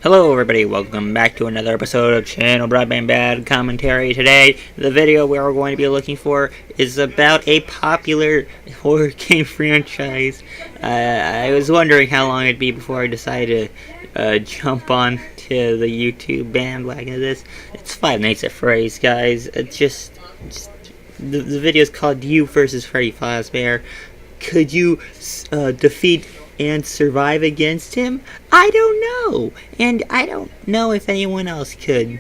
Hello everybody, welcome back to another episode of Channel Broadband Bad Commentary. Today, the video we're going to be looking for is about a popular horror game franchise. I was wondering how long it'd be before I decided to jump on to the YouTube bandwagon of this. It's Five Nights at Freddy's, guys. The video is called You vs. Freddy Fazbear. Could you defeat and survive against him? I don't know, and I don't know if anyone else could.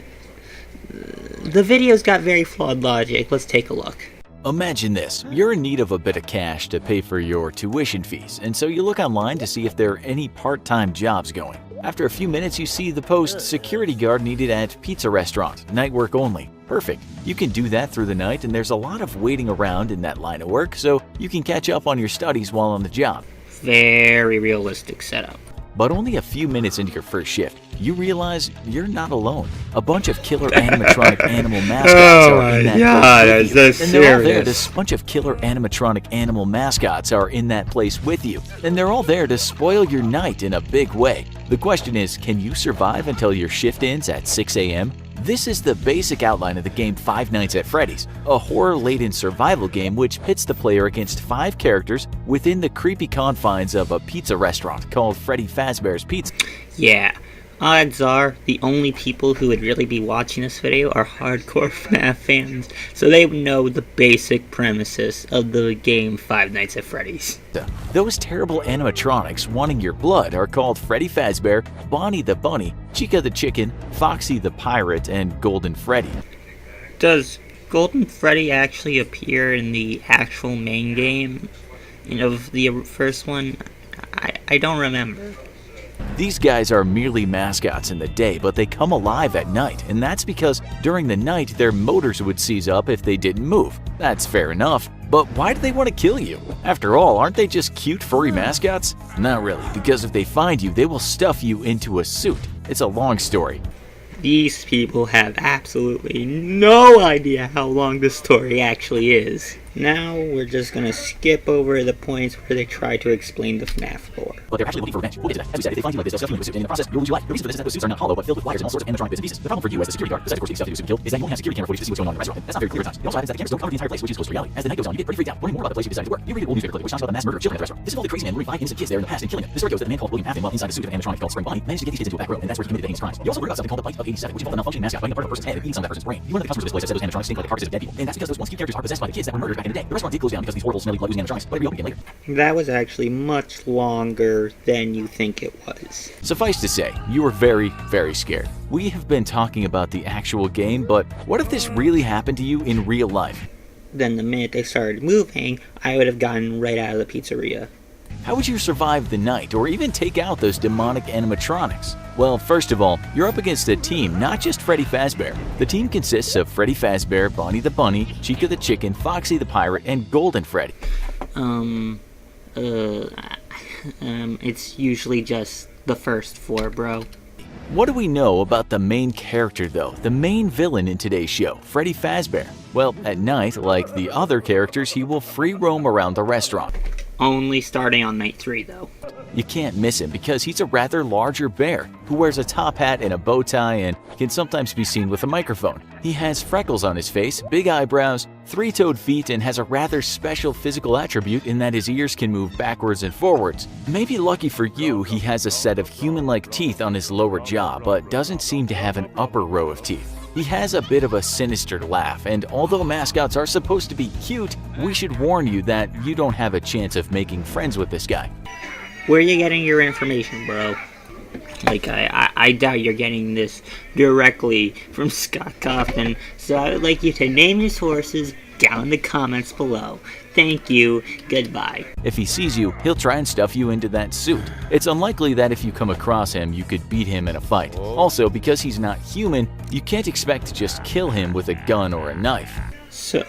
The video's got very flawed logic. Let's take a look. Imagine this. You're in need of a bit of cash to pay for your tuition fees, and so you look online to see if there are any part-time jobs going. After a few minutes, you see the post, security guard needed at pizza restaurant, night work only. Perfect. You can do that through the night, and there's a lot of waiting around in that line of work, so you can catch up on your studies while on the job. Very realistic setup. But only a few minutes into your first shift, you realize you're not alone. A bunch of killer animatronic animal mascots are in that place with you. And they're all there. This bunch of killer animatronic animal mascots are in that place with you. And they're all there to spoil your night in a big way. The question is, can you survive until your shift ends at 6 a.m.? This is the basic outline of the game Five Nights at Freddy's, a horror-laden survival game which pits the player against 5 characters within the creepy confines of a pizza restaurant called Freddy Fazbear's Pizza. Yeah, odds are the only people who would really be watching this video are hardcore FNAF fans, so they would know the basic premises of the game Five Nights at Freddy's. Those terrible animatronics wanting your blood are called Freddy Fazbear, Bonnie the Bunny, Chica the Chicken, Foxy the Pirate, and Golden Freddy. Does Golden Freddy actually appear in the actual main game of the first one? I don't remember. These guys are merely mascots in the day, but they come alive at night, and that's because during the night their motors would seize up if they didn't move. That's fair enough, but why do they want to kill you? After all, aren't they just cute furry mascots? Not really, because if they find you, they will stuff you into a suit. It's a long story. These people have absolutely no idea how long this story actually is. Now we're just gonna skip over the points where they try to explain the FNAF lore. But they're actually looking for revenge. We'll get to that. As we said, if they find you like this, they'll stuff you into a suit, and in the process, you'll lose your life. The reason for this is that those suits are not hollow, but filled with wires and all sorts of animatronic bits and pieces. The problem for you as a security guard, besides of course getting stuffed into a suit and killed, is that you only have security camera footage to see what's going on in the restaurant. And that's not very clear at times. It also happens that the cameras don't cover the entire place, which is close to reality. As the night goes on, you get pretty freaked out, learning more about the place you decided to work. You read an old newspaper clipping which talks about the mass murder of children at the restaurant. This involved a crazy man luring 5 innocent kids there in the past and killing them. The story goes that a man called William Afton, while inside a suit of animatronic called Spring Bonnie, managed to get these kids into a back room, and that's where he committed the heinous crimes. You also learn about something called the bite of 87, which involved a malfunctioning mascot biting a part of a person's head and eating some of that person's brain. You learn that the customers of this place have said those animatronics stink like the carcasses of dead people, and that's because those once cute characters are possessed by the kids that were murdered back in the day. The restaurant did close down because these horrible, smelly, blood-oozing animatronics, but it reopened again later. That was actually much longer than you think it was. Suffice to say, you were very, very scared. We have been talking about the actual game, but what if this really happened to you in real life? Then the minute they started moving, I would have gotten right out of the pizzeria. How would you survive the night, or even take out those demonic animatronics? Well, first of all, you're up against a team, not just Freddy Fazbear. The team consists of Freddy Fazbear, Bonnie the Bunny, Chica the Chicken, Foxy the Pirate, and Golden Freddy. It's usually just the first 4, bro. What do we know about the main character, though? The main villain in today's show, Freddy Fazbear. Well, at night, like the other characters, he will free roam around the restaurant. Only starting on night 3, though. You can't miss him because he's a rather larger bear who wears a top hat and a bow tie and can sometimes be seen with a microphone. He has freckles on his face, big eyebrows, 3-toed feet, and has a rather special physical attribute in that his ears can move backwards and forwards. Maybe lucky for you, he has a set of human-like teeth on his lower jaw, but doesn't seem to have an upper row of teeth. He has a bit of a sinister laugh, and although mascots are supposed to be cute, we should warn you that you don't have a chance of making friends with this guy. Where are you getting your information, bro? Like, I doubt you're getting this directly from Scott Kaufman, so I would like you to name your sources down in the comments below. Thank you, goodbye. If he sees you, he'll try and stuff you into that suit. It's unlikely that if you come across him, you could beat him in a fight. Also, because he's not human, you can't expect to just kill him with a gun or a knife. So,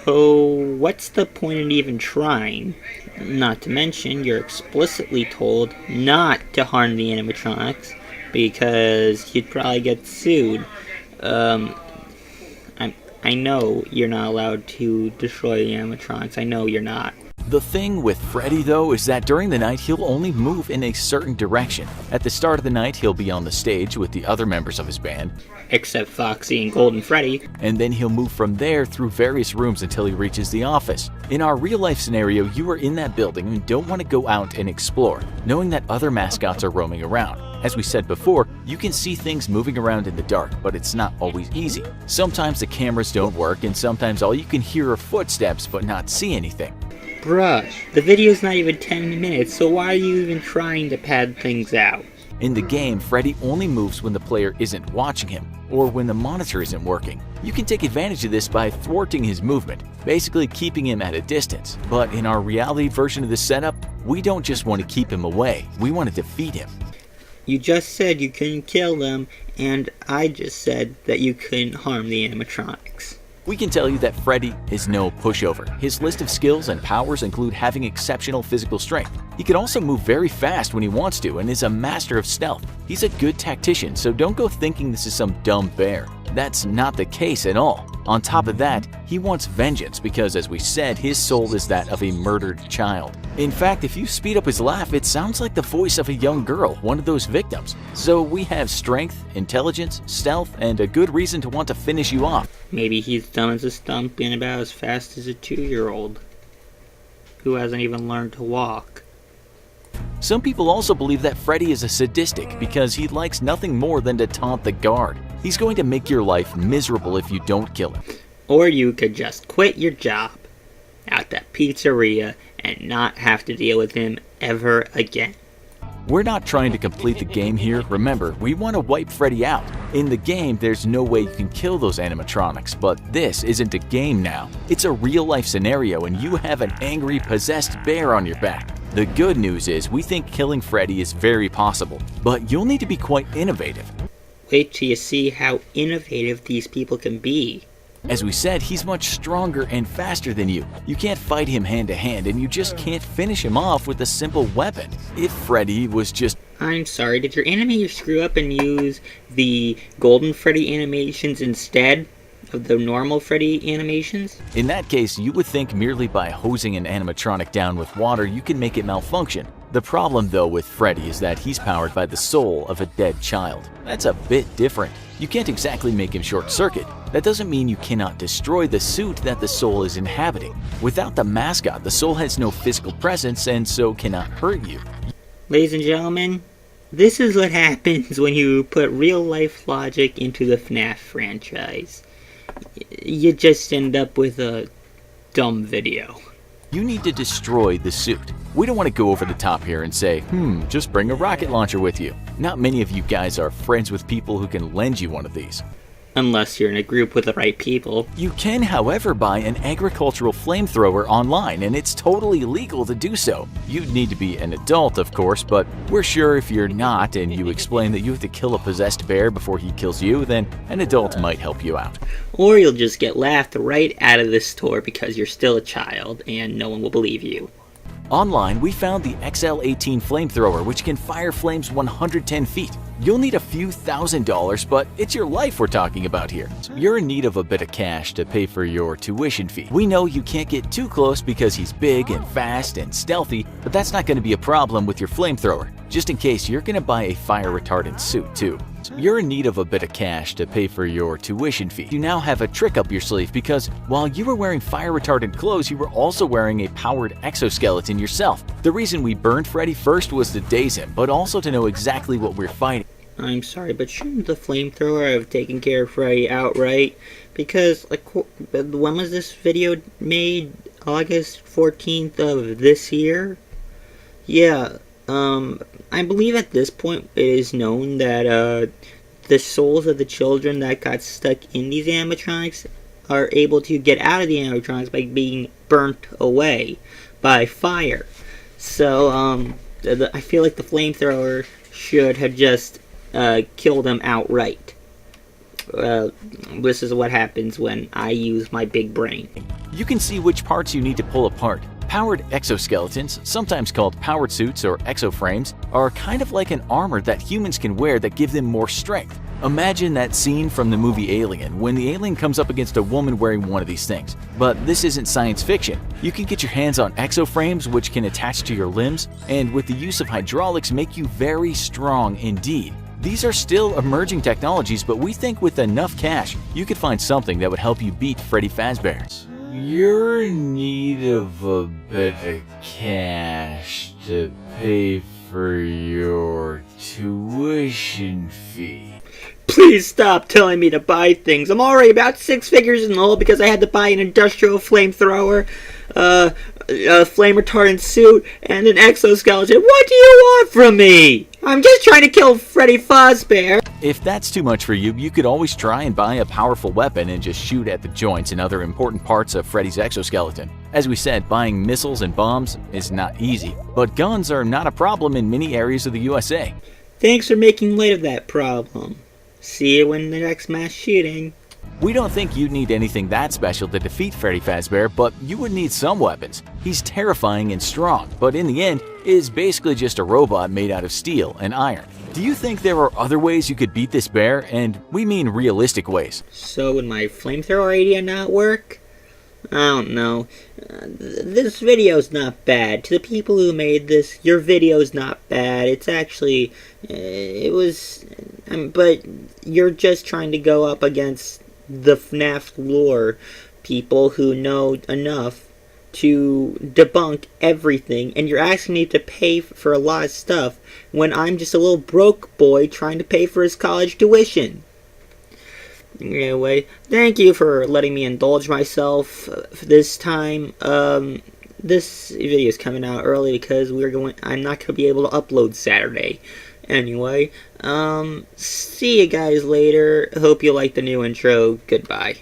what's the point in even trying? Not to mention, you're explicitly told not to harm the animatronics, because you'd probably get sued. I know you're not allowed to destroy the animatronics. I know you're not. The thing with Freddy though is that during the night he'll only move in a certain direction. At the start of the night he'll be on the stage with the other members of his band, except Foxy and Golden Freddy, and then he'll move from there through various rooms until he reaches the office. In our real life scenario, you are in that building and don't want to go out and explore, knowing that other mascots are roaming around. As we said before, you can see things moving around in the dark, but it's not always easy. Sometimes the cameras don't work, and sometimes all you can hear are footsteps but not see anything. Bruh, the video's not even 10 minutes, so why are you even trying to pad things out? In the game, Freddy only moves when the player isn't watching him, or when the monitor isn't working. You can take advantage of this by thwarting his movement, basically keeping him at a distance. But in our reality version of the setup, we don't just want to keep him away, we want to defeat him. You just said you couldn't kill them, and I just said that you couldn't harm the animatronics. We can tell you that Freddy is no pushover. His list of skills and powers include having exceptional physical strength. He can also move very fast when he wants to and is a master of stealth. He's a good tactician, so don't go thinking this is some dumb bear. That's not the case at all. On top of that, he wants vengeance because, as we said, his soul is that of a murdered child. In fact, if you speed up his laugh, it sounds like the voice of a young girl, one of those victims. So we have strength, intelligence, stealth, and a good reason to want to finish you off. Maybe he's dumb as a stump and about as fast as a 2-year-old who hasn't even learned to walk. Some people also believe that Freddy is a sadistic because he likes nothing more than to taunt the guard. He's going to make your life miserable if you don't kill him. Or you could just quit your job at that pizzeria and not have to deal with him ever again. We're not trying to complete the game here. Remember, we want to wipe Freddy out. In the game, there's no way you can kill those animatronics, but this isn't a game now. It's a real-life scenario and you have an angry, possessed bear on your back. The good news is we think killing Freddy is very possible, but you'll need to be quite innovative. Wait till you see how innovative these people can be. As we said, he's much stronger and faster than you. You can't fight him hand to hand, and you just can't finish him off with a simple weapon. If Freddy was just... I'm sorry, did your animator screw up and use the Golden Freddy animations instead of the normal Freddy animations? In that case, you would think merely by hosing an animatronic down with water you can make it malfunction. The problem though with Freddy is that he's powered by the soul of a dead child. That's a bit different. You can't exactly make him short-circuit. That doesn't mean you cannot destroy the suit that the soul is inhabiting. Without the mascot, the soul has no physical presence and so cannot hurt you. Ladies and gentlemen, this is what happens when you put real-life logic into the FNAF franchise. You just end up with a dumb video. You need to destroy the suit. We don't want to go over the top here and say, just bring a rocket launcher with you. Not many of you guys are friends with people who can lend you one of these. Unless you're in a group with the right people. You can, however, buy an agricultural flamethrower online, and it's totally legal to do so. You'd need to be an adult, of course, but we're sure if you're not and you explain that you have to kill a possessed bear before he kills you, then an adult might help you out. Or you'll just get laughed right out of the store because you're still a child and no one will believe you. Online, we found the XL-18 flamethrower, which can fire flames 110 feet. You'll need a few $1,000s, but it's your life we're talking about here. You're in need of a bit of cash to pay for your tuition fee. We know you can't get too close because he's big and fast and stealthy, but that's not going to be a problem with your flamethrower. Just in case, you're going to buy a fire-retardant suit too. You're in need of a bit of cash to pay for your tuition fee. You now have a trick up your sleeve because while you were wearing fire-retardant clothes, you were also wearing a powered exoskeleton yourself. The reason we burned Freddy first was to daze him, but also to know exactly what we're fighting. I'm sorry, but shouldn't the flamethrower have taken care of Freddy outright? Because, like, when was this video made? August 14th of this year? Yeah, I believe at this point it is known that, the souls of the children that got stuck in these animatronics are able to get out of the animatronics by being burnt away by fire. So, I feel like the flamethrower should have just kill them outright. This is what happens when I use my big brain. You can see which parts you need to pull apart. Powered exoskeletons, sometimes called powered suits or exoframes, are kind of like an armor that humans can wear that give them more strength. Imagine that scene from the movie Alien when the alien comes up against a woman wearing one of these things. But this isn't science fiction. You can get your hands on exoframes which can attach to your limbs and with the use of hydraulics make you very strong indeed. These are still emerging technologies, but we think with enough cash, you could find something that would help you beat Freddy Fazbear. You're in need of a bit of cash to pay for your tuition fee. Please stop telling me to buy things. I'm already about 6 figures in the hole because I had to buy an industrial flamethrower, a flame retardant suit, and an exoskeleton. What do you want from me? I'm just trying to kill Freddy Fazbear. If that's too much for you, you could always try and buy a powerful weapon and just shoot at the joints and other important parts of Freddy's exoskeleton. As we said, buying missiles and bombs is not easy, but guns are not a problem in many areas of the USA. Thanks for making light of that problem. See you in the next mass shooting. We don't think you'd need anything that special to defeat Freddy Fazbear, but you would need some weapons. He's terrifying and strong, but in the end, is basically just a robot made out of steel and iron. Do you think there are other ways you could beat this bear? And we mean realistic ways. So would my flamethrower idea not work? I don't know. This video's not bad. To the people who made this, your video's not bad. It's actually, but you're just trying to go up against the FNAF lore people who know enough to debunk everything, and you're asking me to pay for a lot of stuff when I'm just a little broke boy trying to pay for his college tuition. Anyway, thank you for letting me indulge myself this time. This video is coming out early because I'm not gonna be able to upload Saturday. Anyway, see you guys later. Hope you like the new intro. Goodbye.